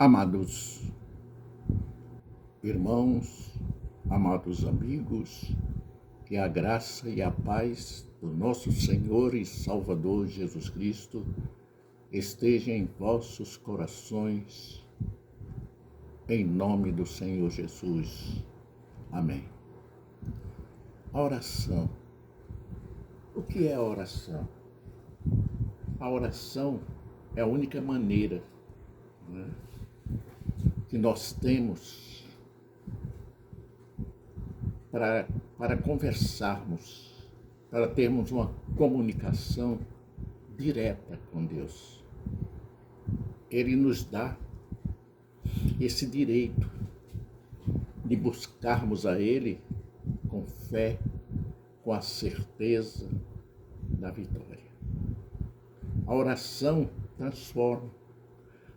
Amados irmãos, amados amigos, que a graça e a paz do nosso Senhor e Salvador Jesus Cristo esteja em vossos corações, em nome do Senhor Jesus. Amém. A oração. O que é a oração? A oração é a única maneira, que nós temos para conversarmos, para termos uma comunicação direta com Deus. Ele nos dá esse direito de buscarmos a Ele com fé, com a certeza da vitória. A oração transforma.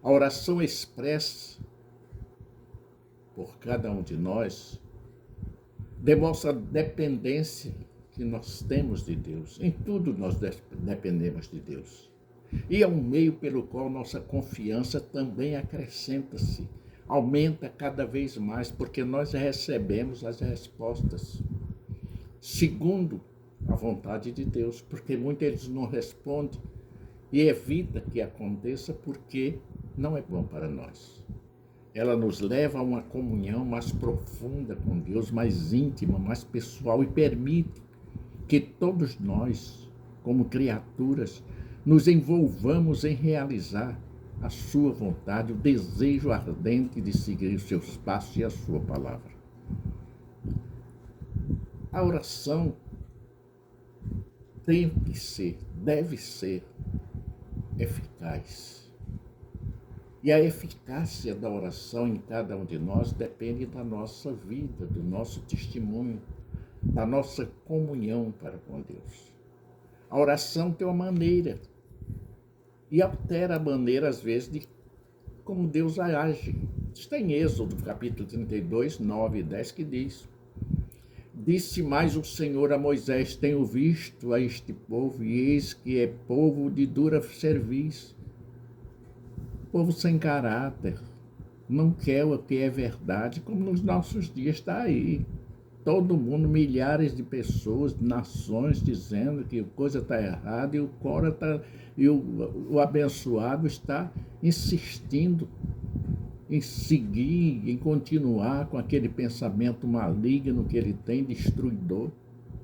A oração expressa por cada um de nós demonstra a dependência que nós temos de Deus. Em tudo nós dependemos de Deus. E é um meio pelo qual nossa confiança também acrescenta-se, aumenta cada vez mais, porque nós recebemos as respostas segundo a vontade de Deus, porque muitos eles não respondem e evita que aconteça porque não é bom para nós. Ela nos leva a uma comunhão mais profunda com Deus, mais íntima, mais pessoal e permite que todos nós, como criaturas, nos envolvamos em realizar a sua vontade, o desejo ardente de seguir os seus passos e a sua palavra. A oração tem que ser, deve ser eficaz. E a eficácia da oração em cada um de nós depende da nossa vida, do nosso testemunho, da nossa comunhão para com Deus. A oração tem uma maneira e altera a maneira, às vezes, de como Deus age. Está em Êxodo, capítulo 32, 9 e 10, que diz: Disse mais o Senhor a Moisés: Tenho visto a este povo, e eis que é povo de dura cerviz, povo sem caráter, não quer o que é verdade, como nos nossos dias está aí. Todo mundo, milhares de pessoas, nações, dizendo que a coisa está errada, e o abençoado está insistindo em seguir, em continuar com aquele pensamento maligno que ele tem, destruidor,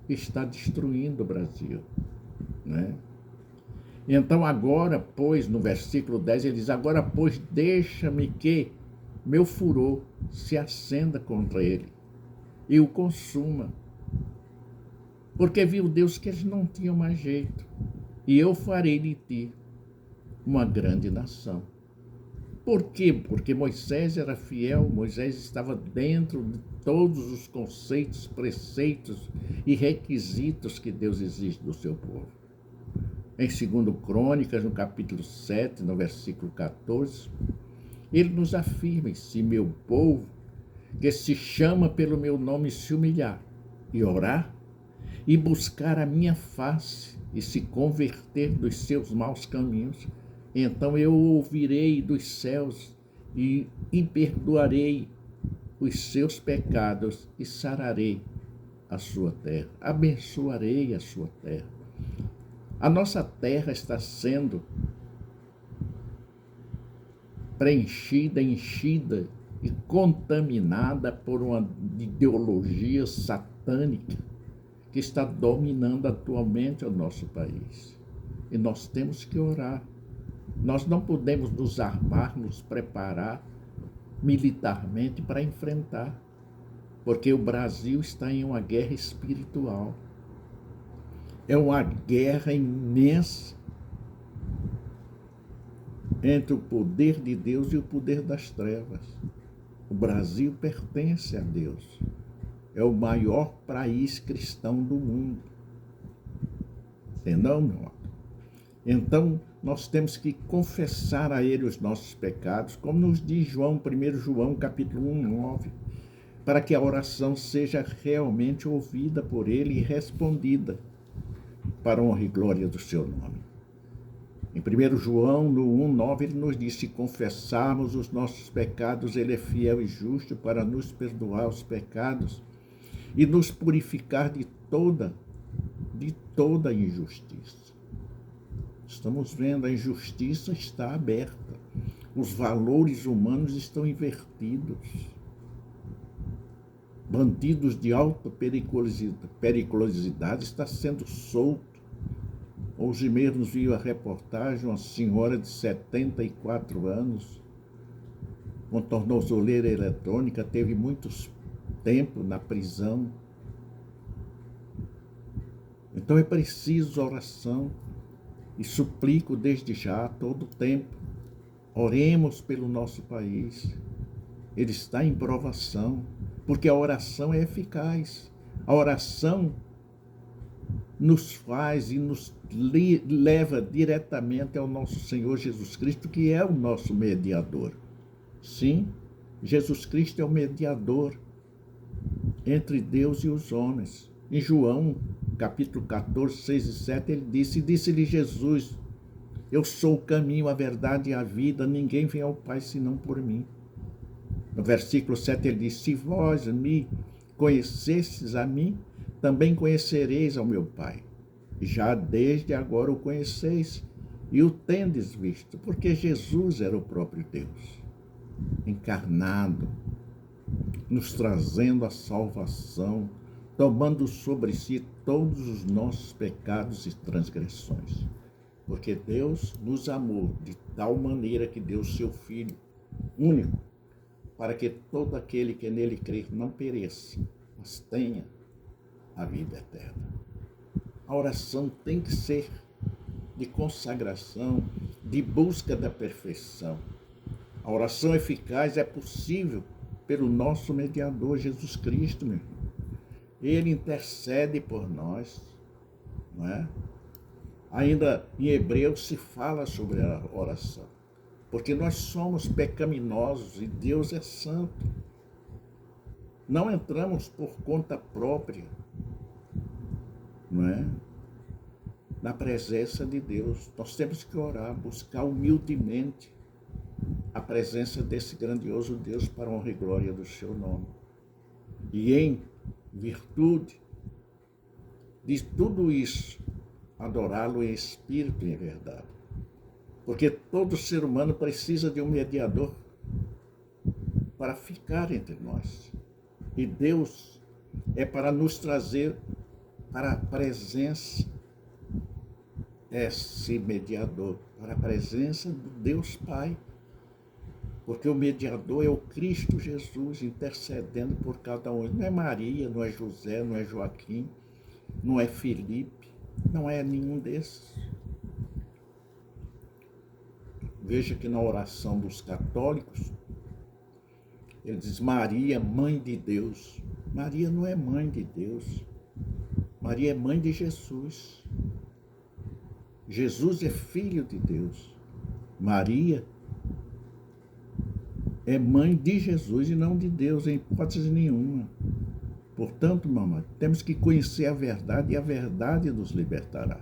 que está destruindo o Brasil, né? Então agora, pois, no versículo 10, ele diz: Agora, pois, deixa-me que meu furor se acenda contra ele e o consuma. Porque viu Deus que eles não tinham mais jeito. E eu farei de ti uma grande nação. Por quê? Porque Moisés era fiel, Moisés estava dentro de todos os conceitos, preceitos e requisitos que Deus exige do seu povo. Em 2 Crônicas, no capítulo 7, no versículo 14, ele nos afirma: se meu povo, que se chama pelo meu nome, se humilhar e orar, e buscar a minha face, e se converter dos seus maus caminhos, então eu ouvirei dos céus e perdoarei os seus pecados e sararei a sua terra, abençoarei a sua terra. A nossa terra está sendo preenchida, enchida e contaminada por uma ideologia satânica que está dominando atualmente o nosso país. E nós temos que orar. Nós não podemos nos armar, nos preparar militarmente para enfrentar, porque o Brasil está em uma guerra espiritual. É uma guerra imensa entre o poder de Deus e o poder das trevas. O Brasil pertence a Deus. É o maior país cristão do mundo. Entendeu, meu amor? Então, nós temos que confessar a Ele os nossos pecados, como nos diz João, 1 João, capítulo 1, 9, para que a oração seja realmente ouvida por Ele e respondida para a honra e glória do seu nome. Em 1 João, no 1,9, ele nos diz: se confessarmos os nossos pecados, ele é fiel e justo para nos perdoar os pecados e nos purificar de toda injustiça. Estamos vendo, a injustiça está aberta. Os valores humanos estão invertidos. Bandidos de alta periculosidade está sendo solto. Hoje mesmo vi a reportagem, uma senhora de 74 anos, com tornozeleira eletrônica, teve muito tempo na prisão. Então é preciso oração, e suplico desde já, a todo tempo, oremos pelo nosso país. Ele está em provação, porque a oração é eficaz. A oração nos faz e nos leva diretamente ao nosso Senhor Jesus Cristo, que é o nosso mediador. Sim, Jesus Cristo é o mediador entre Deus e os homens. Em João, capítulo 14, 6 e 7, ele disse-lhe Jesus: eu sou o caminho, a verdade e a vida, ninguém vem ao Pai senão por mim. No versículo 7 ele diz: se vós me conhecestes a mim, também conhecereis ao meu Pai. Já desde agora o conheceis e o tendes visto, porque Jesus era o próprio Deus, encarnado, nos trazendo a salvação, tomando sobre si todos os nossos pecados e transgressões. Porque Deus nos amou de tal maneira que deu seu Filho único, para que todo aquele que nele crer não pereça, mas tenha a vida eterna. A oração tem que ser de consagração, de busca da perfeição. A oração eficaz é possível pelo nosso mediador Jesus Cristo, meu irmão. Ele intercede por nós, não é? Ainda em Hebreus se fala sobre a oração, porque nós somos pecaminosos e Deus é santo. Não entramos por conta própria, não é? Na presença de Deus. Nós temos que orar, buscar humildemente a presença desse grandioso Deus para a honra e glória do seu nome. E em virtude de tudo isso, adorá-lo em espírito e em verdade. Porque todo ser humano precisa de um mediador para ficar entre nós. E Deus é para nos trazer para a presença, esse mediador, para a presença do Deus Pai. Porque o mediador é o Cristo Jesus intercedendo por cada um. Não é Maria, não é José, não é Joaquim, não é Felipe, não é nenhum desses. Veja que na oração dos católicos, ele diz Maria, mãe de Deus. Maria não é mãe de Deus. Maria é mãe de Jesus. Jesus é filho de Deus. Maria é mãe de Jesus e não de Deus, em hipótese nenhuma. Portanto, mamãe, temos que conhecer a verdade e a verdade nos libertará.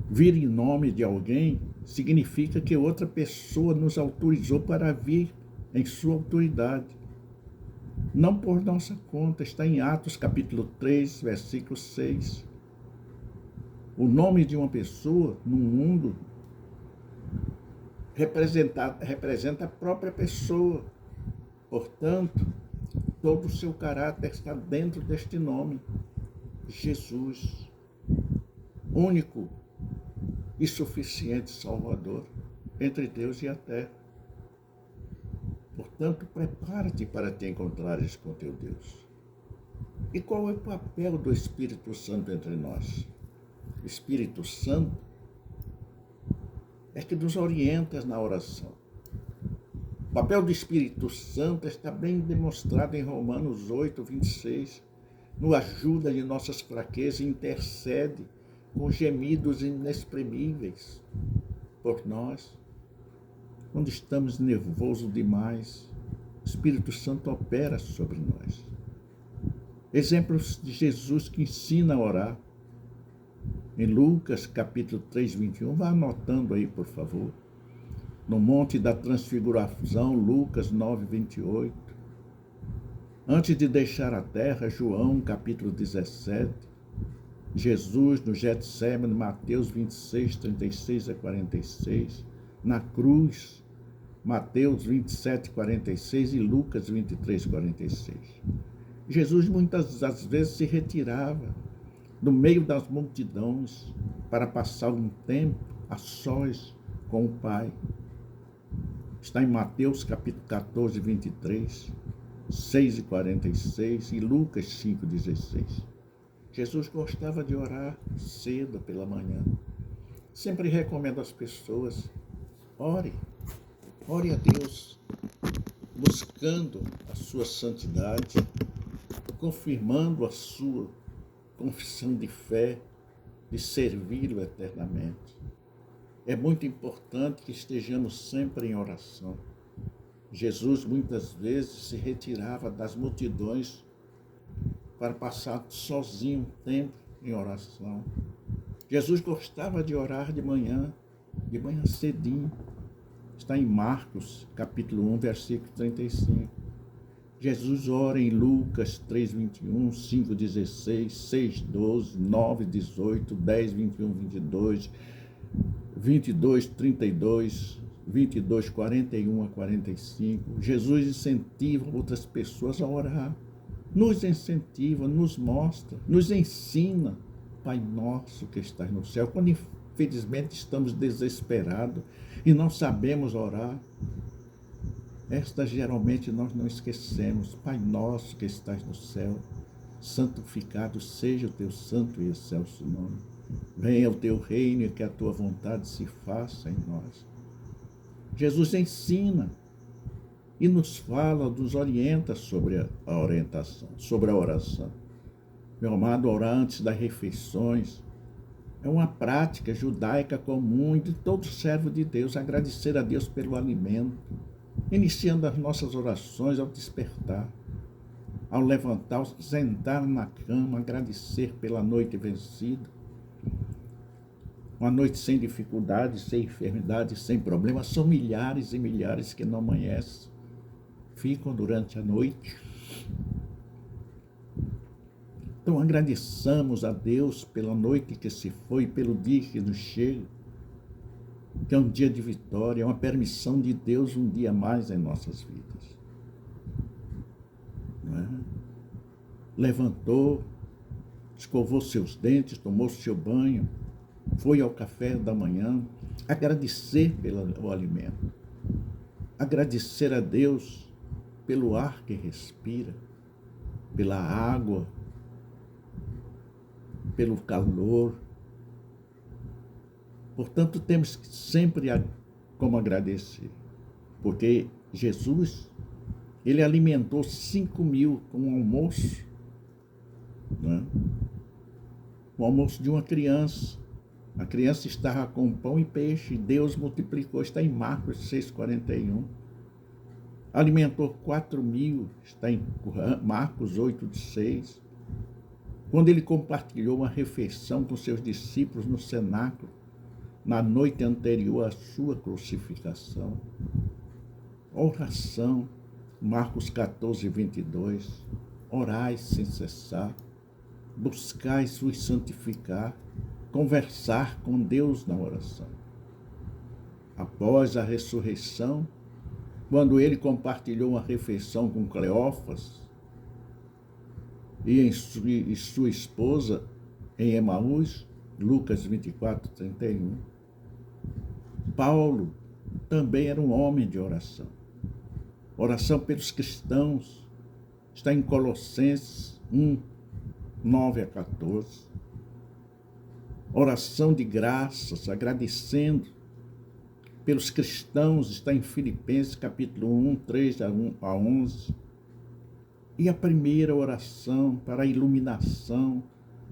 Vir em nome de alguém significa que outra pessoa nos autorizou para vir em sua autoridade. Não por nossa conta, está em Atos capítulo 3, versículo 6. O nome de uma pessoa no mundo representa a própria pessoa. Portanto, todo o seu caráter está dentro deste nome, Jesus, único e suficiente Salvador entre Deus e a terra. Portanto, prepara-te para te encontrares com teu Deus. E qual é o papel do Espírito Santo entre nós? O Espírito Santo é que nos orienta na oração. O papel do Espírito Santo está bem demonstrado em Romanos 8, 26. Nos ajuda em nossas fraquezas e intercede com gemidos inexprimíveis por nós. Quando estamos nervosos demais, o Espírito Santo opera sobre nós. Exemplos de Jesus que ensina a orar. em Lucas capítulo 3, 21. Vá anotando aí, por favor. No Monte da Transfiguração, Lucas 9, 28. Antes de deixar a terra, João capítulo 17. Jesus no Getsêmani, Mateus 26, 36 a 46. Na cruz, Mateus 27, 46 e Lucas 23, 46. Jesus muitas das vezes se retirava do meio das multidões para passar um tempo a sós com o Pai. Está em Mateus capítulo 14, 23, 6 e 46 e Lucas 5, 16. Jesus gostava de orar cedo pela manhã. Sempre recomendo às pessoas, ore a Deus, buscando a sua santidade, confirmando a sua confissão de fé, de servi-lo eternamente. É muito importante que estejamos sempre em oração. Jesus muitas vezes se retirava das multidões para passar sozinho um tempo em oração. Jesus gostava de orar de manhã cedinho. Está em Marcos, capítulo 1, versículo 35. Jesus ora em Lucas 3, 21, 5, 16, 6, 12, 9, 18, 10, 21, 22, 22, 32, 22, 41 a 45. Jesus incentiva outras pessoas a orar. Nos incentiva, nos mostra, nos ensina. Pai nosso que estás no céu. Quando infelizmente estamos desesperados e não sabemos orar, esta geralmente nós não esquecemos. Pai nosso que estás no céu, santificado seja o teu santo e excelso nome. Venha o teu reino e que a tua vontade se faça em nós. Jesus ensina e nos fala, nos orienta sobre a orientação, sobre a oração. Meu amado, orar antes das refeições é uma prática judaica comum de todo servo de Deus, agradecer a Deus pelo alimento, iniciando as nossas orações ao despertar, ao levantar, ao sentar na cama, agradecer pela noite vencida, uma noite sem dificuldades, sem enfermidades, sem problemas. São milhares e milhares que não amanhecem, ficam durante a noite. Então agradeçamos a Deus pela noite que se foi, pelo dia que nos chega, que é um dia de vitória, é uma permissão de Deus um dia a mais em nossas vidas. Não é? Levantou, escovou seus dentes, tomou seu banho, foi ao café da manhã, agradecer pelo alimento, agradecer a Deus pelo ar que respira, pela água, pelo calor. Portanto, temos sempre como agradecer, porque Jesus, ele alimentou 5.000 com um almoço, né? O almoço de uma criança. A criança estava com pão e peixe, Deus multiplicou, está em Marcos 6,41. Alimentou 4.000, está em Marcos 8,6. Quando ele compartilhou uma refeição com seus discípulos no cenáculo, na noite anterior à sua crucificação. Oração, Marcos 14, 22. Orai sem cessar, buscai vos santificar, conversar com Deus na oração. Após a ressurreição, quando ele compartilhou uma refeição com Cleófas e sua esposa em Emaús, Lucas 24, 31, Paulo também era um homem de oração. Oração pelos cristãos está em Colossenses 1, 9 a 14. Oração de graças, agradecendo pelos cristãos, está em Filipenses capítulo 1, 3 a 11. E a primeira oração para a iluminação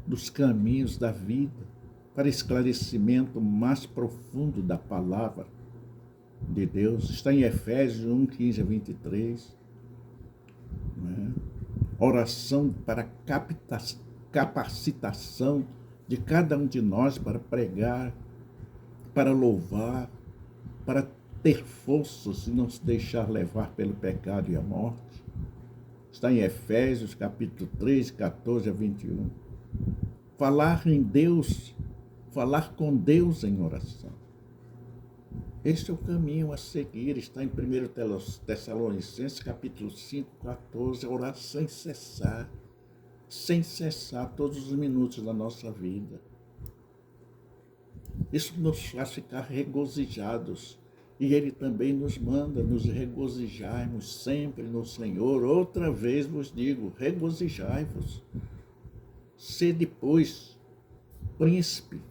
dos caminhos da vida, para esclarecimento mais profundo da palavra de Deus, está em Efésios 1, 15 a 23. Né? Oração para capacitação de cada um de nós para pregar, para louvar, para ter forças e não se deixar levar pelo pecado e a morte. Está em Efésios, capítulo 3, 14 a 21. Falar em Deus, falar com Deus em oração. Este é o caminho a seguir, está em 1 Tessalonicenses, capítulo 5, 14, orar sem cessar todos os minutos da nossa vida. Isso nos faz ficar regozijados. E Ele também nos manda nos regozijarmos sempre no Senhor. Outra vez vos digo, regozijai-vos. Sede, pois, príncipe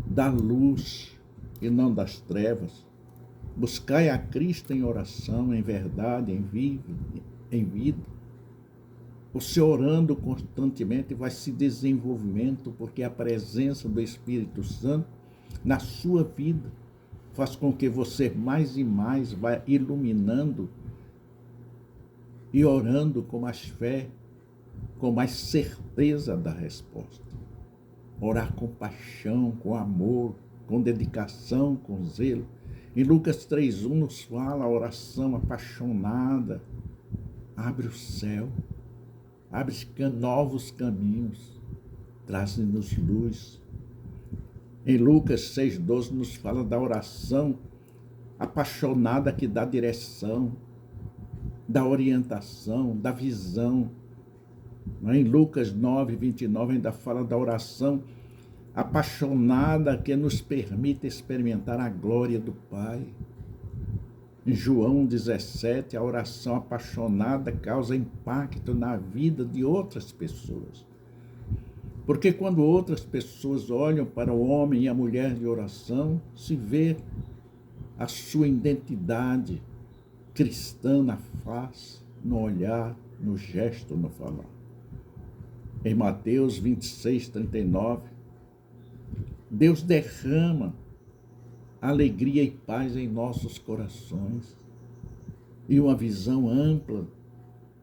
da luz e não das trevas. Buscai a Cristo em oração, em verdade, em vida. Você orando constantemente vai se desenvolvimento, porque a presença do Espírito Santo na sua vida faz com que você mais e mais vá iluminando e orando com mais fé, com mais certeza da resposta. Orar com paixão, com amor, com dedicação, com zelo. Em Lucas 3:1 nos fala a oração apaixonada. Abre o céu, abre novos caminhos, traz-nos luz. Em Lucas 6:12 nos fala da oração apaixonada que dá direção, da orientação, da visão. Em Lucas 9:29 ainda fala da oração apaixonada que nos permite experimentar a glória do Pai. Em João 17, a oração apaixonada causa impacto na vida de outras pessoas. Porque quando outras pessoas olham para o homem e a mulher de oração, se vê a sua identidade cristã na face, no olhar, no gesto, no falar. Em Mateus 26:39, Deus derrama alegria e paz em nossos corações e uma visão ampla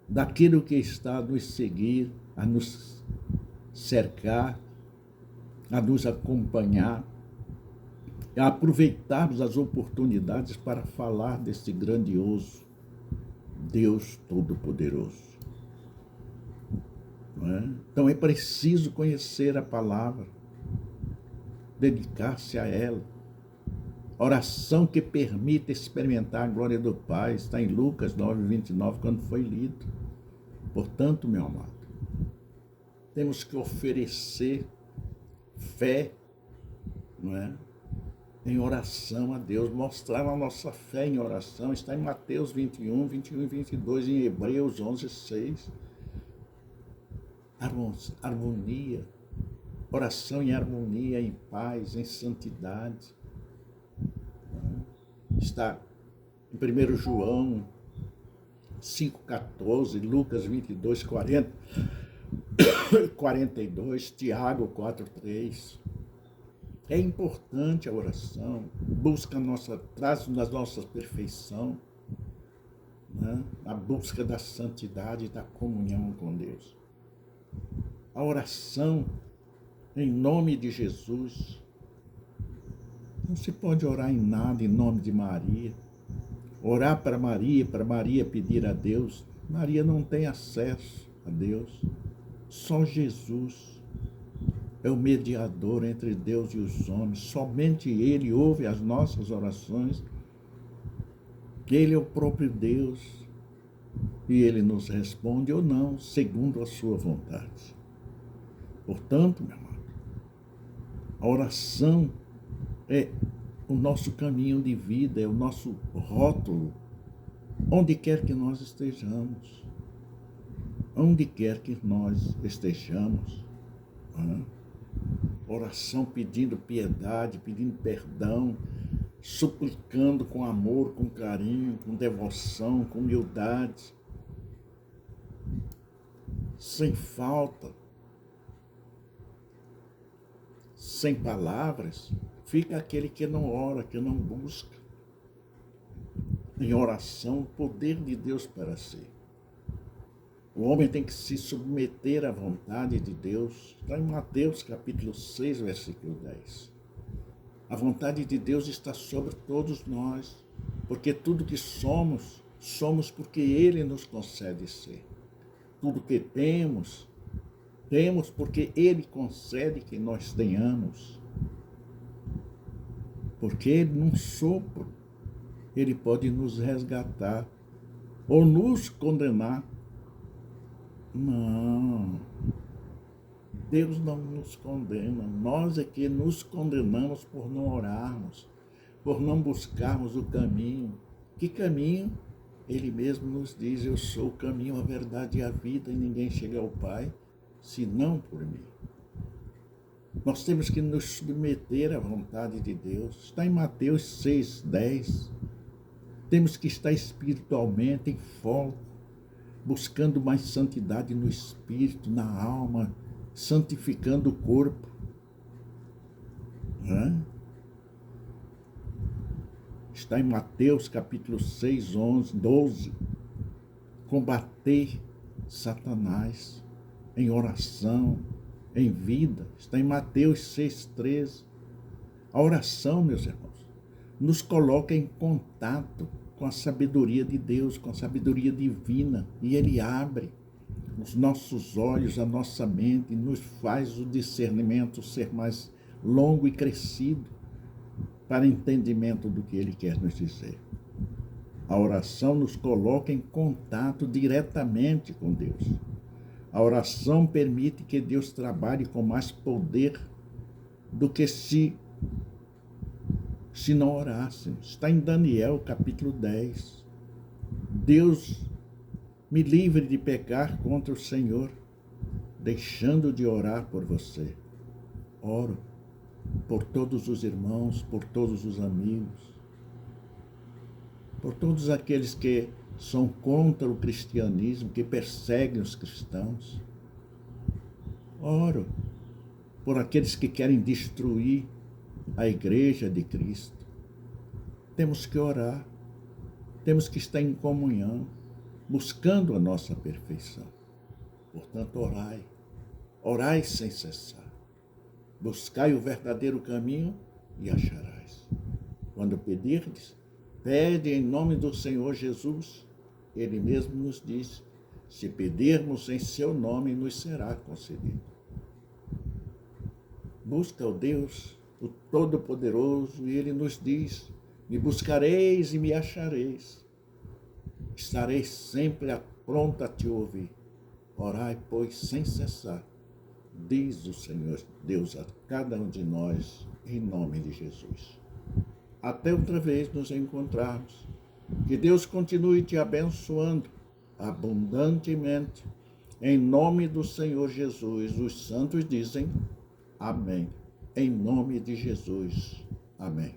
daquilo que está a nos seguir, a nos cercar, a nos acompanhar, a aproveitarmos as oportunidades para falar desse grandioso Deus Todo-Poderoso. Não é? Então é preciso conhecer a palavra, dedicar-se a ela. Oração que permite experimentar a glória do Pai, está em Lucas 9:29, quando foi lido. Portanto, meu amado, temos que oferecer fé, não é? Em oração a Deus, mostrar a nossa fé em oração, está em Mateus 21, 21 e 22, em Hebreus 11:6. Harmonia, oração em harmonia, em paz, em santidade. Está em 1 João 5:14, Lucas 22:40, 42, Tiago 4:3. É importante a oração, traz na nossa perfeição, né? A busca da santidade e da comunhão com Deus. A oração em nome de Jesus. Não se pode orar em nada em nome de Maria. Orar para Maria pedir a Deus. Maria não tem acesso a Deus. Só Jesus é o mediador entre Deus e os homens. Somente Ele ouve as nossas orações. Ele é o próprio Deus. E Ele nos responde ou não, segundo a sua vontade. Portanto, meu amado, a oração é o nosso caminho de vida, é o nosso rótulo, onde quer que nós estejamos. Onde quer que nós estejamos. Oração pedindo piedade, pedindo perdão, suplicando com amor, com carinho, com devoção, com humildade, sem falta, sem palavras. Fica aquele que não ora, que não busca em oração o poder de Deus para si. O homem tem que se submeter à vontade de Deus. Está em Mateus capítulo 6, versículo 10. A vontade de Deus está sobre todos nós, porque tudo que somos, somos porque Ele nos concede ser. Tudo que temos, temos porque Ele concede que nós tenhamos. Porque Ele, num sopro, Ele pode nos resgatar ou nos condenar. Não, Deus não nos condena, nós é que nos condenamos por não orarmos, por não buscarmos o caminho. Que caminho? Ele mesmo nos diz: eu sou o caminho, a verdade e a vida, e ninguém chega ao Pai senão por mim. Nós temos que nos submeter à vontade de Deus. Está em Mateus 6, 10. Temos que estar espiritualmente em foco, buscando mais santidade no espírito, na alma, santificando o corpo. Está em Mateus capítulo 6, 11, 12. Combater Satanás em oração, em vida. Está em Mateus 6, 13. A oração, meus irmãos, nos coloca em contato com a sabedoria de Deus, com a sabedoria divina, e Ele abre os nossos olhos, a nossa mente, nos faz o discernimento ser mais longo e crescido para entendimento do que Ele quer nos dizer. A oração nos coloca em contato diretamente com Deus. A oração permite que Deus trabalhe com mais poder do que se não orássemos. Está em Daniel, capítulo 10. Deus me livre de pecar contra o Senhor, deixando de orar por você. Oro por todos os irmãos, por todos os amigos, por todos aqueles que são contra o cristianismo, que perseguem os cristãos. Oro por aqueles que querem destruir a igreja de Cristo. Temos que orar, temos que estar em comunhão, buscando a nossa perfeição. Portanto, orai, orai sem cessar. Buscai o verdadeiro caminho e acharás. Quando pedirdes, pede em nome do Senhor Jesus. Ele mesmo nos diz: se pedirmos em seu nome, nos será concedido. Busca o Deus, o Todo-Poderoso, e Ele nos diz: me buscareis e me achareis. Estarei sempre pronto a te ouvir. Orai, pois, sem cessar, diz o Senhor Deus a cada um de nós, em nome de Jesus. Até outra vez nos encontrarmos. Que Deus continue te abençoando abundantemente. Em nome do Senhor Jesus, os santos dizem amém. Em nome de Jesus, amém.